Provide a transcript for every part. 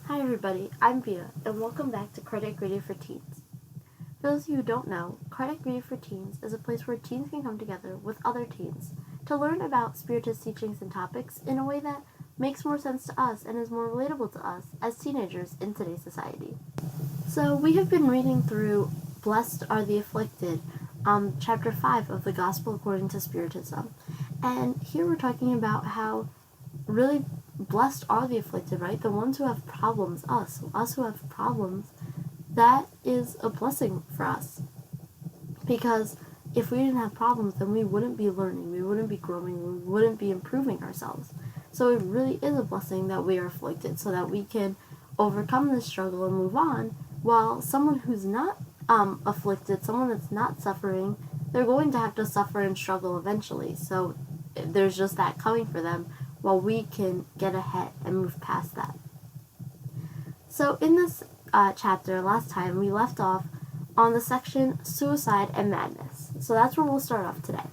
Hi everybody, I'm Via, and welcome back to Credit Greedy for Teens. For those of you who don't know, Credit Greedy for Teens is a place where teens can come together with other teens to learn about Spiritist teachings and topics in a way that makes more sense to us and is more relatable to us as teenagers in today's society. So we have been reading through Blessed Are the Afflicted, chapter 5 of the Gospel according to Spiritism. And here we're talking about how really blessed are the afflicted, right? The ones who have problems, us who have problems, that is a blessing for us. Because if we didn't have problems, then we wouldn't be learning, we wouldn't be growing, we wouldn't be improving ourselves. So it really is a blessing that we are afflicted so that we can overcome this struggle and move on, while someone who's not afflicted, someone that's not suffering, they're going to have to suffer and struggle eventually. So there's just that coming for them, while we can get ahead and move past that. So in this chapter, last time, we left off on the section Suicide and Madness. So that's where we'll start off today.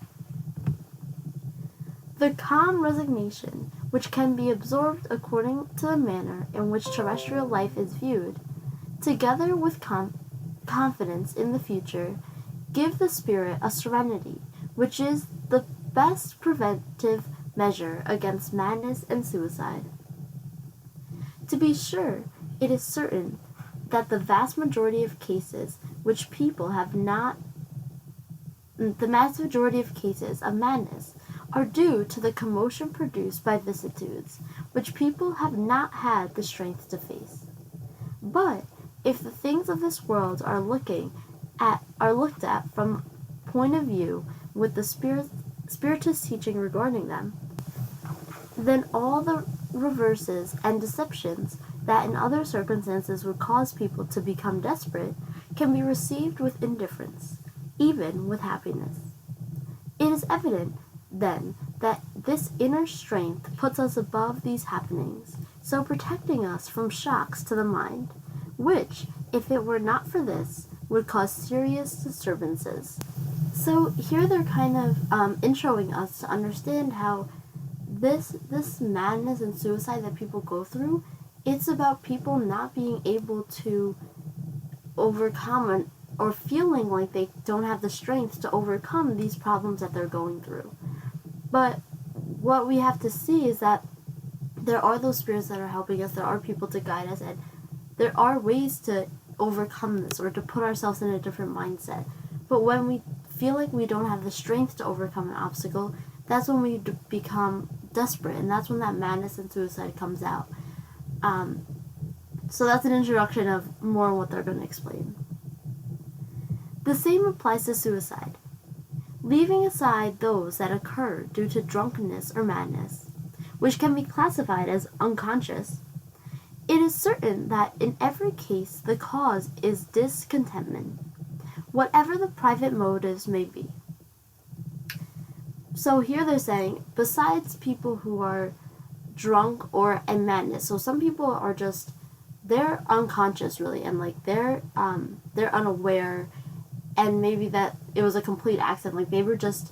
The calm resignation, which can be absorbed according to the manner in which terrestrial life is viewed, together with confidence in the future, give the spirit a serenity, which is the best preventive measure against madness and suicide. To be sure, it is certain that the vast majority of cases of madness are due to the commotion produced by vicissitudes which people have not had the strength to face. But if the things of this world are looked at from point of view with the Spiritist teaching regarding them, then all the reverses and deceptions that in other circumstances would cause people to become desperate can be received with indifference, even with happiness. It is evident, then, that this inner strength puts us above these happenings, so protecting us from shocks to the mind, which, if it were not for this, would cause serious disturbances. So here they're kind of introing us to understand how this madness and suicide that people go through, it's about people not being able to overcome or feeling like they don't have the strength to overcome these problems that they're going through. But what we have to see is that there are those spirits that are helping us, there are people to guide us, and there are ways to overcome this or to put ourselves in a different mindset. But when we feel like we don't have the strength to overcome an obstacle, that's when we become desperate, and that's when that madness and suicide comes out. So that's an introduction of more on what they're going to explain. The same applies to suicide. Leaving aside those that occur due to drunkenness or madness, which can be classified as unconscious, it is certain that in every case the cause is discontentment, whatever the private motives may be. So here they're saying, besides people who are drunk or in madness, so some people are just, they're unconscious really, and like they're unaware, and maybe that it was a complete accident, like they were just,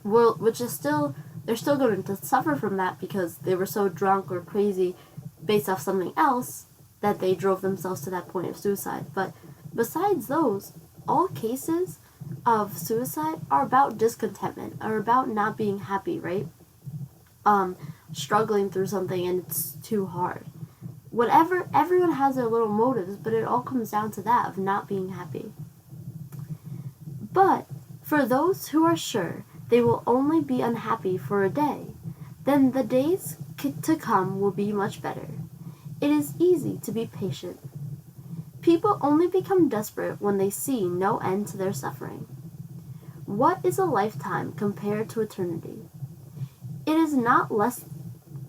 which is still, they're still going to suffer from that because they were so drunk or crazy based off something else that they drove themselves to that point of suicide. But besides those, all cases of suicide are about discontentment, are about not being happy, right? Struggling through something and it's too hard. Whatever, everyone has their little motives, but it all comes down to that of not being happy. But for those who are sure they will only be unhappy for a day, then the days to come will be much better. It is easy to be patient. People only become desperate when they see no end to their suffering. What is a lifetime compared to eternity? It is not less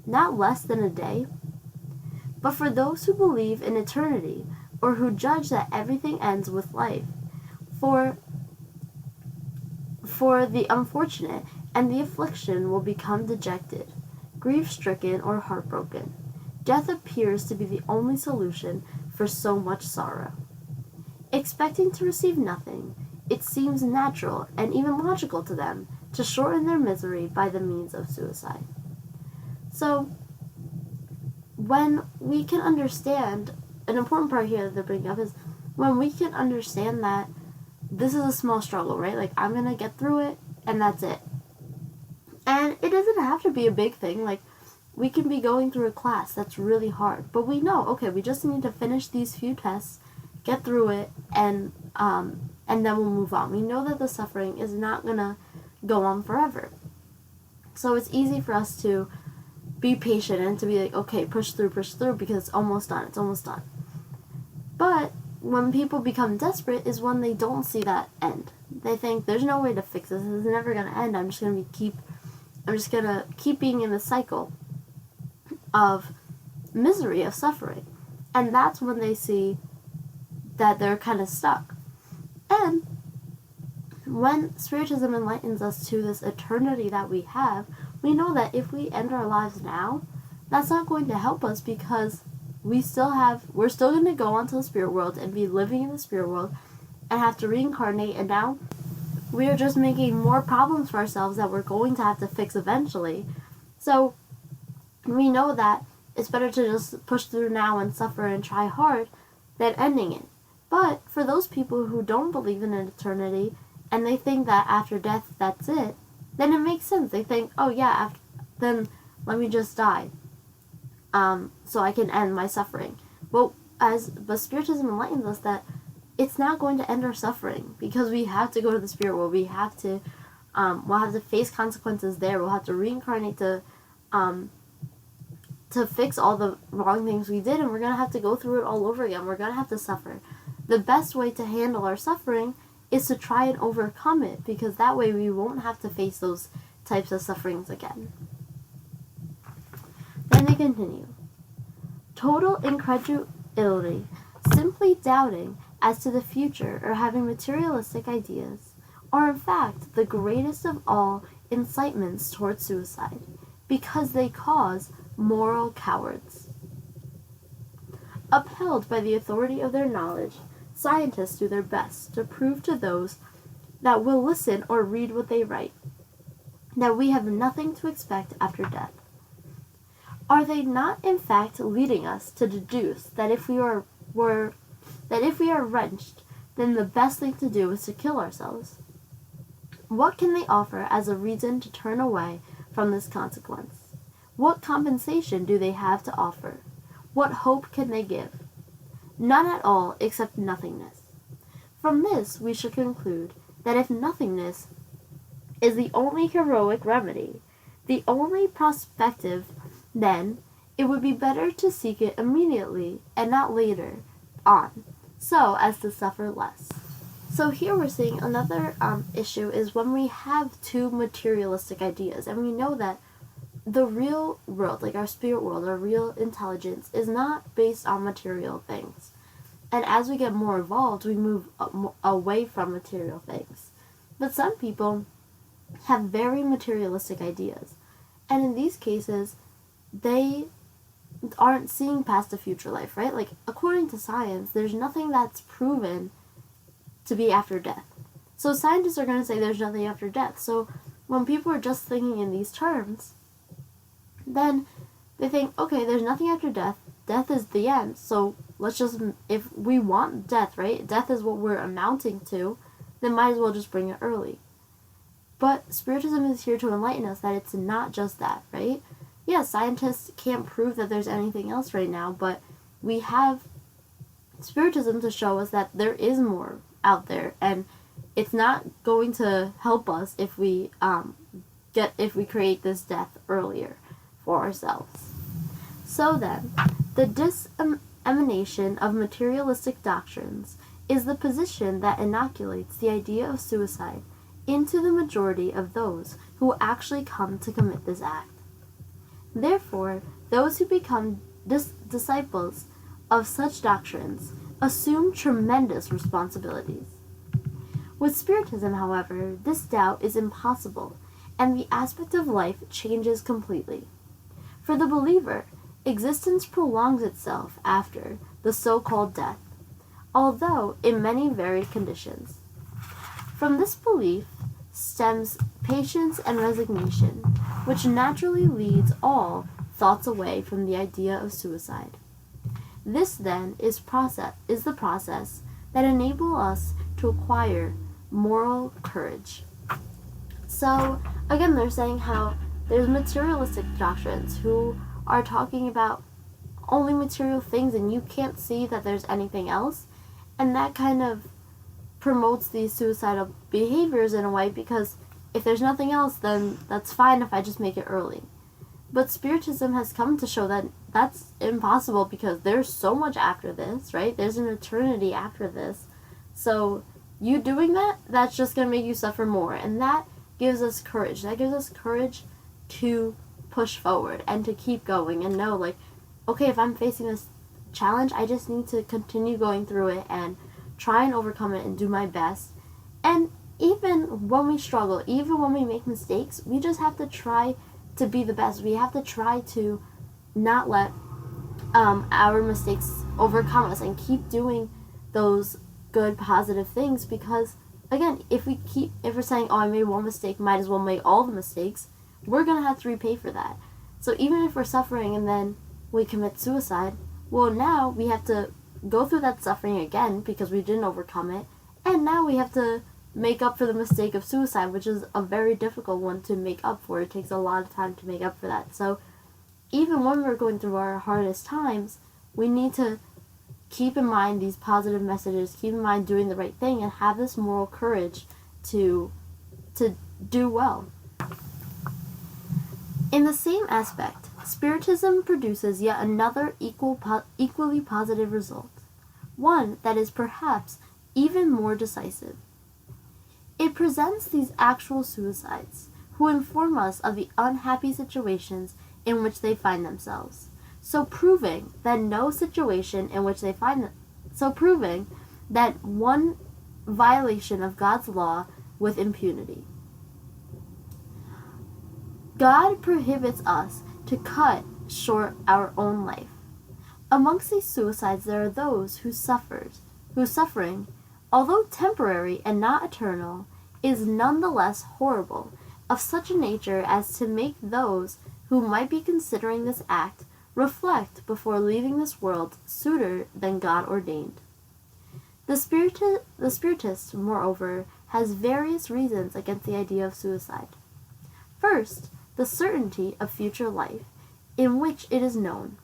than a day. But for those who believe in eternity, or who judge that everything ends with life, for the unfortunate and the affliction will become dejected, grief-stricken, or heartbroken. Death appears to be the only solution for so much sorrow. Expecting to receive nothing, it seems natural and even logical to them to shorten their misery by the means of suicide. So when we can understand, an important part here that they're bringing up is when we can understand that this is a small struggle, right? Like, I'm going to get through it, and that's it. And it doesn't have to be a big thing. Like, we can be going through a class that's really hard, but we know, okay, we just need to finish these few tests, get through it, and then we'll move on. We know that the suffering is not going to go on forever. So it's easy for us to be patient and to be like, okay, push through, because it's almost done. But when people become desperate is when they don't see that end. They think, there's no way to fix this. This is never going to end. I'm just going to keep being in the cycle of misery, of suffering. And that's when they see that they're kind of stuck. And when Spiritism enlightens us to this eternity that we have, we know that if we end our lives now, that's not going to help us, because we're still going to go onto the spirit world and be living in the spirit world and have to reincarnate, and now we are just making more problems for ourselves that we're going to have to fix eventually. So we know that it's better to just push through now and suffer and try hard than ending it. But for those people who don't believe in an eternity and they think that after death that's it, then it makes sense. They think, oh yeah, then let me just die, so I can end my suffering. But Spiritism enlightens us that it's not going to end our suffering, because we have to go to the spirit world. We'll have to face consequences there. We'll have to reincarnate to fix all the wrong things we did, and we're going to have to go through it all over again. We're going to have to suffer. The best way to handle our suffering is to try and overcome it, because that way we won't have to face those types of sufferings again. Then they continue. Total incredulity, simply doubting as to the future or having materialistic ideas, are in fact the greatest of all incitements towards suicide, because they cause moral cowards. Upheld by the authority of their knowledge, scientists do their best to prove to those that will listen or read what they write that we have nothing to expect after death. Are they not in fact leading us to deduce that if we are wrenched, then the best thing to do is to kill ourselves? What can they offer as a reason to turn away from this consequence? What compensation do they have to offer? What hope can they give? None at all, except nothingness. From this we should conclude that if nothingness is the only heroic remedy, the only prospective, then it would be better to seek it immediately and not later on, so as to suffer less. So here we're seeing another issue is when we have too materialistic ideas, and we know that the real world, like our spirit world, our real intelligence, is not based on material things. And as we get more evolved, we move away from material things. But some people have very materialistic ideas. And in these cases, they aren't seeing past the future life, right? Like, according to science, there's nothing that's proven to be after death. So scientists are going to say there's nothing after death. So when people are just thinking in these terms, then they think, okay, there's nothing after death. Death is the end. So let's just, if we want death, right? Death is what we're amounting to, then might as well just bring it early. But Spiritism is here to enlighten us that it's not just that, right? Yeah, scientists can't prove that there's anything else right now, but we have Spiritism to show us that there is more out there, and it's not going to help us if we create this death earlier for ourselves. So then, the dissemination of materialistic doctrines is the position that inoculates the idea of suicide into the majority of those who actually come to commit this act. Therefore, those who become disciples of such doctrines assume tremendous responsibilities. With Spiritism, however, this doubt is impossible, and the aspect of life changes completely. For the believer, existence prolongs itself after the so-called death, although in many varied conditions. From this belief stems patience and resignation, which naturally leads all thoughts away from the idea of suicide. This then is the process that enables us to acquire moral courage. So again, they're saying how there's materialistic doctrines who are talking about only material things and you can't see that there's anything else, and that kind of promotes these suicidal behaviors in a way, because if there's nothing else, then that's fine if I just make it early. But Spiritism has come to show that that's impossible, because there's so much after this, right? There's an eternity after this. So you doing that, that's just going to make you suffer more. And that gives us courage. That gives us courage to push forward and to keep going and know, like, okay, if I'm facing this challenge, I just need to continue going through it and try and overcome it and do my best. And even when we struggle, even when we make mistakes, we just have to try to be the best. We have to try to not let our mistakes overcome us and keep doing those good, positive things, because again, if we're saying, oh, I made one mistake, might as well make all the mistakes, we're going to have to repay for that. So even if we're suffering and then we commit suicide, well, now we have to go through that suffering again because we didn't overcome it, and now we have to make up for the mistake of suicide, which is a very difficult one to make up for. It takes a lot of time to make up for that. So even when we're going through our hardest times, we need to keep in mind these positive messages, keep in mind doing the right thing, and have this moral courage to do well. In the same aspect, Spiritism produces yet another equally positive result, one that is perhaps even more decisive. It presents these actual suicides, who inform us of the unhappy situations in which they find themselves, so proving that one violation of God's law with impunity. God prohibits us to cut short our own life. Amongst these suicides there are those whose suffering, although temporary and not eternal, is nonetheless horrible, of such a nature as to make those who might be considering this act reflect before leaving this world sooner than God ordained. The Spiritist, moreover, has various reasons against the idea of suicide. First, the certainty of future life, in which it is known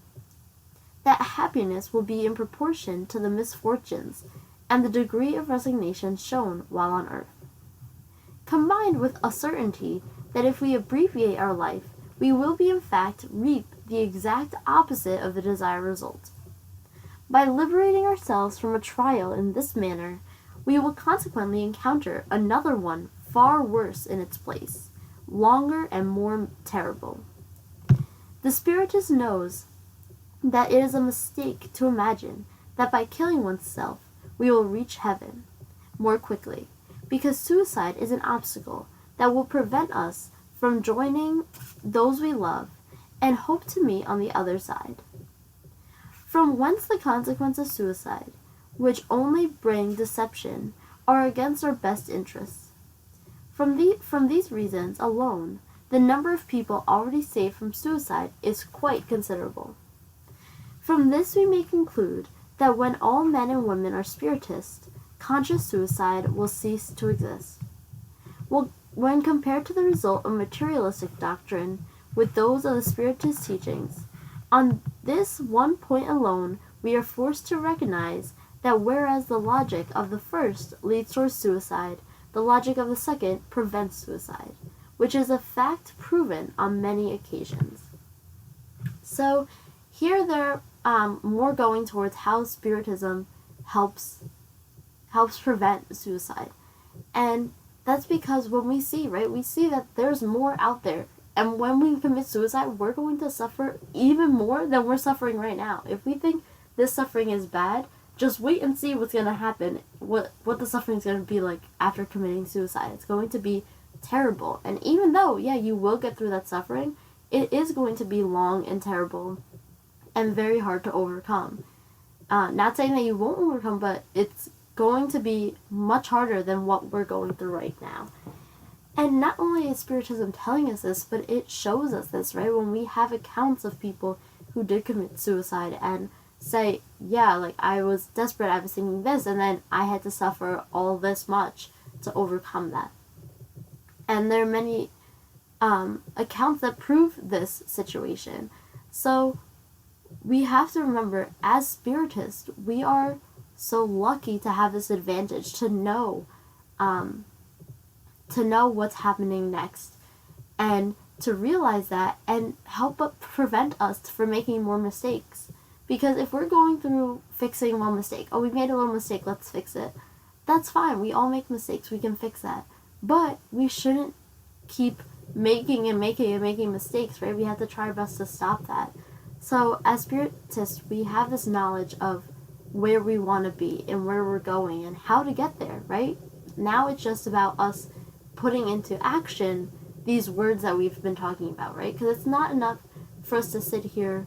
that happiness will be in proportion to the misfortunes and the degree of resignation shown while on earth, combined with a certainty that if we abbreviate our life, we will be in fact reap the exact opposite of the desired result. By liberating ourselves from a trial in this manner, we will consequently encounter another one far worse in its place, longer and more terrible. The Spiritist knows that it is a mistake to imagine that by killing oneself we will reach heaven more quickly, because suicide is an obstacle that will prevent us from joining those we love and hope to meet on the other side. From whence the consequences of suicide, which only bring deception, are against our best interests. From these reasons alone, the number of people already saved from suicide is quite considerable. From this we may conclude that when all men and women are Spiritists, conscious suicide will cease to exist. Well, when compared to the result of materialistic doctrine with those of the Spiritist teachings, on this one point alone we are forced to recognize that whereas the logic of the first leads towards suicide, the logic of the second prevents suicide, which is a fact proven on many occasions. So here they're more going towards how Spiritism helps prevent suicide. And that's because when we see that there's more out there. And when we commit suicide, we're going to suffer even more than we're suffering right now. If we think this suffering is bad, just wait and see what's going to happen, what the suffering is going to be like after committing suicide. It's going to be terrible. And even though, you will get through that suffering, it is going to be long and terrible and very hard to overcome. Not saying that you won't overcome, but it's going to be much harder than what we're going through right now. And not only is Spiritism telling us this, but it shows us this, right? When we have accounts of people who did commit suicide and say, yeah, like, I was desperate, I was thinking this, and then I had to suffer all this much to overcome that. And there are many accounts that prove this situation. So we have to remember, as Spiritists, we are so lucky to have this advantage to know what's happening next, and to realize that and help prevent us from making more mistakes. Because if we're going through fixing one mistake, oh, we made a little mistake, let's fix it. That's fine. We all make mistakes. We can fix that. But we shouldn't keep making mistakes, right? We have to try our best to stop that. So as Spiritists, we have this knowledge of where we want to be and where we're going and how to get there, right? Now it's just about us putting into action these words that we've been talking about, right? Because it's not enough for us to sit here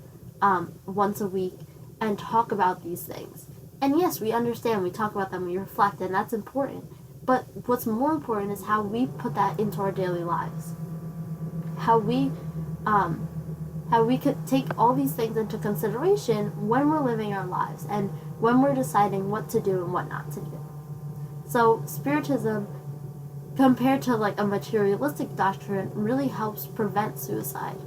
once a week and talk about these things. And yes, we understand, we talk about them, we reflect, and that's important. But what's more important is how we put that into our daily lives. How we could take all these things into consideration when we're living our lives and when we're deciding what to do and what not to do. So Spiritism, compared to like a materialistic doctrine, really helps prevent suicide.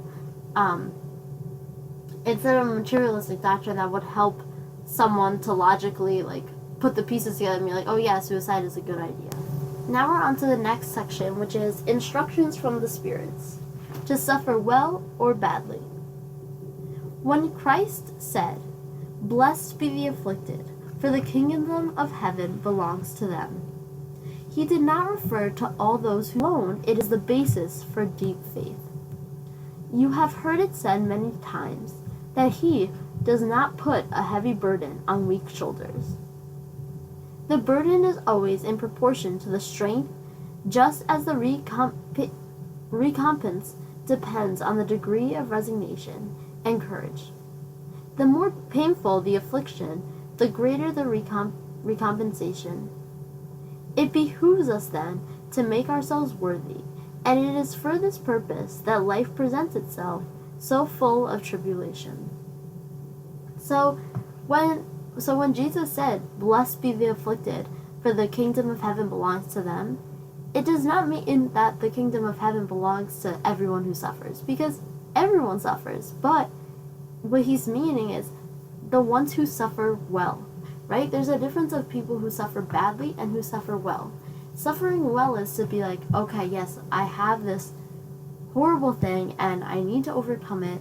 Instead of a materialistic doctrine that would help someone to logically like put the pieces together and be like, oh yeah, suicide is a good idea. Now we're on to the next section, which is instructions from the spirits to suffer well or badly. When Christ said, "Blessed be the afflicted, for the kingdom of heaven belongs to them," he did not refer to all those who alone. It is the basis for deep faith. You have heard it said many times that he does not put a heavy burden on weak shoulders. The burden is always in proportion to the strength, just as the recompense depends on the degree of resignation and courage. The more painful the affliction, the greater the recompensation. It behooves us then to make ourselves worthy, and it is for this purpose that life presents itself so full of tribulation. So when Jesus said, "Blessed be the afflicted, for the kingdom of heaven belongs to them," it does not mean that the kingdom of heaven belongs to everyone who suffers, because everyone suffers. But what he's meaning is the ones who suffer well, right? There's a difference of people who suffer badly and who suffer well. Suffering well is to be like, okay, yes, I have this horrible thing and I need to overcome it,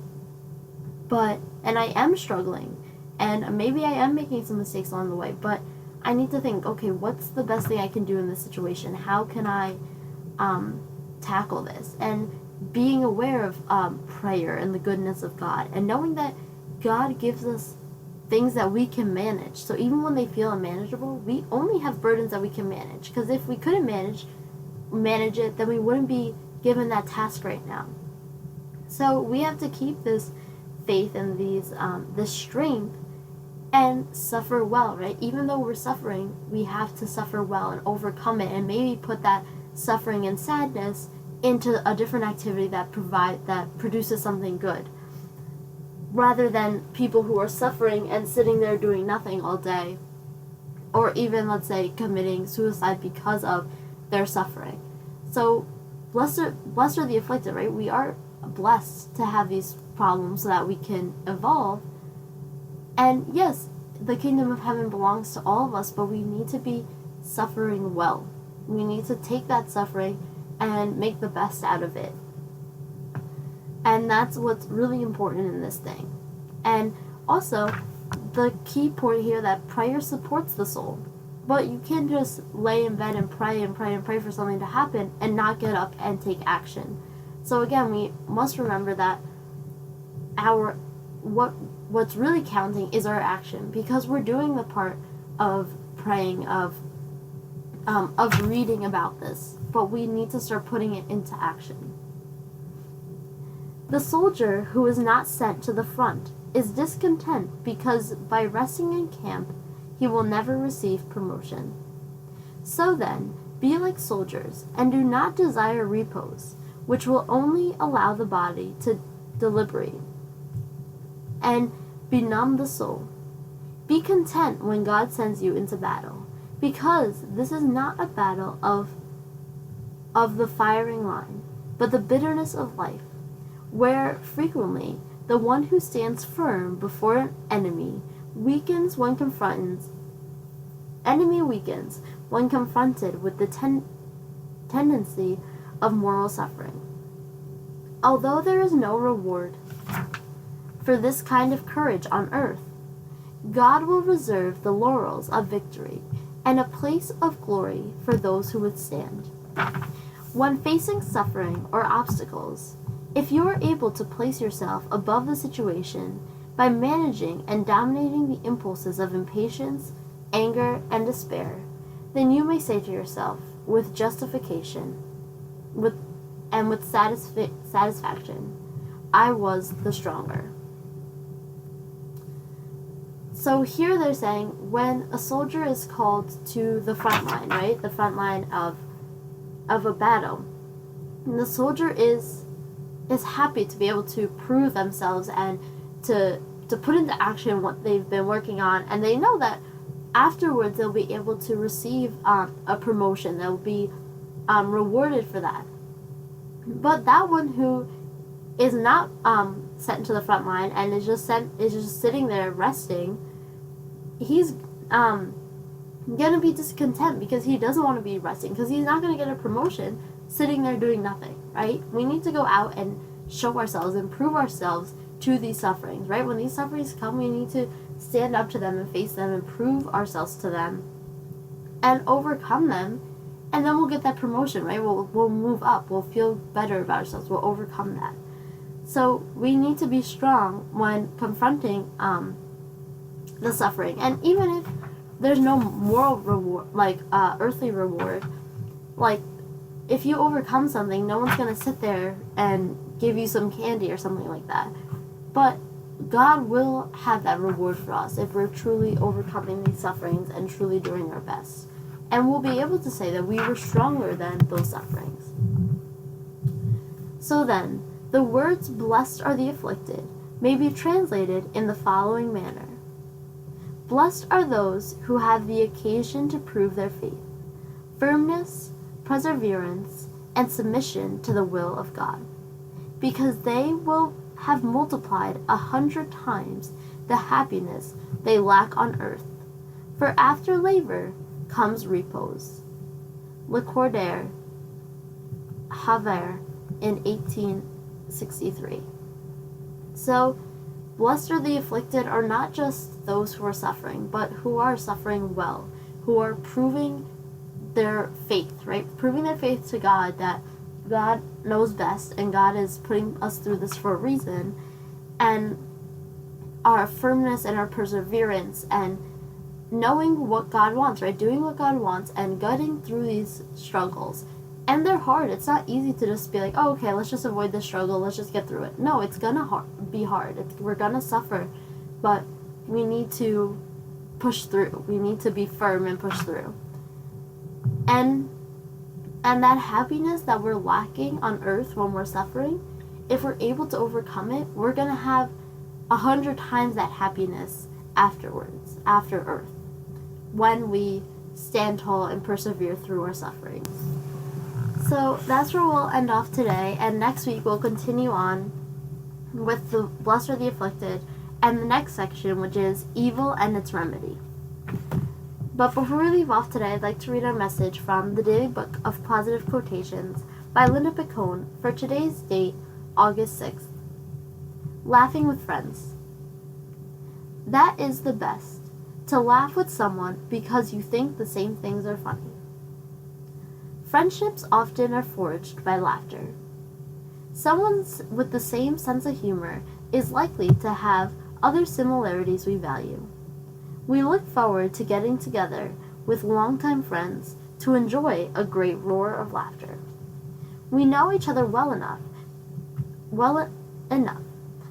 and I am struggling, and maybe I am making some mistakes along the way, but I need to think, okay, what's the best thing I can do in this situation? How can I tackle this? And being aware of prayer and the goodness of God, and knowing that God gives us things that we can manage. So even when they feel unmanageable, we only have burdens that we can manage. Because if we couldn't manage it, then we wouldn't be given that task right now. So we have to keep this faith and this strength and suffer well, right? Even though we're suffering, we have to suffer well and overcome it, and maybe put that suffering and sadness into a different activity that produces something good, rather than people who are suffering and sitting there doing nothing all day, or even, let's say, committing suicide because of their suffering. So blessed are the afflicted, right? We are blessed to have these problems so that we can evolve. And yes, the kingdom of heaven belongs to all of us, but we need to be suffering well. We need to take that suffering and make the best out of it. And that's what's really important in this thing. And also, the key point here, that prayer supports the soul. But you can't just lay in bed and pray and pray and pray for something to happen and not get up and take action. So again, we must remember that what's really counting is our action, because we're doing the part of praying, of reading about this, but we need to start putting it into action. The soldier who is not sent to the front is discontent because by resting in camp he will never receive promotion. So then, Be like soldiers, and do not desire repose, which will only allow the body to deliberate and benumb the soul. Be content when God sends you into battle, because this is not a battle of the firing line, but the bitterness of life, where frequently the one who stands firm before an enemy weakens when confronted with the tendency of moral suffering. Although there is no reward for this kind of courage on earth, God will reserve the laurels of victory and a place of glory for those who withstand. When facing suffering or obstacles, if you are able to place yourself above the situation by managing and dominating the impulses of impatience, anger, and despair, then you may say to yourself, with justification, with satisfaction, I was the stronger. So here they're saying when a soldier is called to the front line, right? The front line of a battle, and the soldier is happy to be able to prove themselves and to put into action what they've been working on, and they know that afterwards they'll be able to receive a promotion. They'll be rewarded for that. But that one who is not sent to the front line and is just sitting there resting, he's gonna be discontent because he doesn't want to be resting, because he's not gonna get a promotion sitting there doing nothing, right? We need to go out and show ourselves and prove ourselves to these sufferings, right? When these sufferings come, we need to stand up to them and face them and prove ourselves to them and overcome them, and then we'll get that promotion, right? We'll move up, we'll feel better about ourselves, we'll overcome that. So we need to be strong when confronting the suffering, and even if there's no moral reward, like earthly reward, like if you overcome something, no one's gonna sit there and give you some candy or something like that. But God will have that reward for us if we're truly overcoming these sufferings and truly doing our best. And we'll be able to say that we were stronger than those sufferings. So then, the words "blessed are the afflicted" may be translated in the following manner. Blessed are those who have the occasion to prove their faith, firmness, perseverance, and submission to the will of God, because they will have multiplied 100 times the happiness they lack on earth. For after labor comes repose. Le Cordaire, Havre, in 1863. So, blessed are the afflicted are not just those who are suffering, but who are suffering well, who are proving their faith, right? Proving their faith to God, that God knows best and God is putting us through this for a reason, and our firmness and our perseverance and knowing what God wants, right? Doing what God wants and gutting through these struggles. And they're hard. It's not easy to just be like, oh, okay, let's just avoid the struggle, let's just get through it. No, it's gonna be hard. We're gonna suffer, but we need to push through. We need to be firm and push through. And that happiness that we're lacking on earth when we're suffering, if we're able to overcome it, we're gonna have 100 times that happiness afterwards, after earth, when we stand tall and persevere through our sufferings. So that's where we'll end off today, and next week we'll continue on with the blessed are the afflicted and the next section, which is evil and its remedy. But before we leave off today, I'd like to read our message from the Daily Book of Positive Quotations by Linda Picone for today's date, August 6th. Laughing with friends. That is the best, to laugh with someone because you think the same things are funny. Friendships often are forged by laughter. Someone with the same sense of humor is likely to have other similarities we value. We look forward to getting together with longtime friends to enjoy a great roar of laughter. We know each other well enough,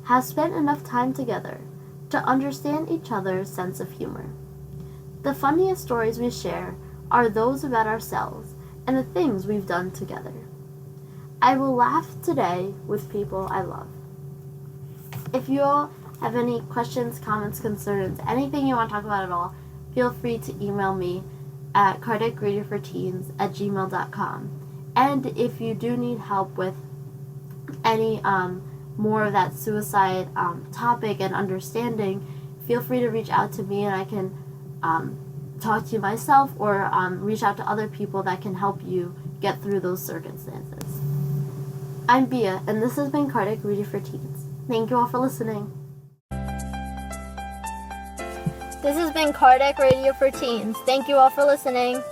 have spent enough time together to understand each other's sense of humor. The funniest stories we share are those about ourselves, and the things we've done together. I will laugh today with people I love. If you all have any questions, comments, concerns, anything you want to talk about at all, feel free to email me at cardiacradioforteens@gmail.com. And if you do need help with any more of that suicide topic and understanding, feel free to reach out to me, and I can talk to you myself or reach out to other people that can help you get through those circumstances. I'm Bia, and this has been Cardiac Radio for Teens. Thank you all for listening. This has been Cardiac Radio for Teens. Thank you all for listening.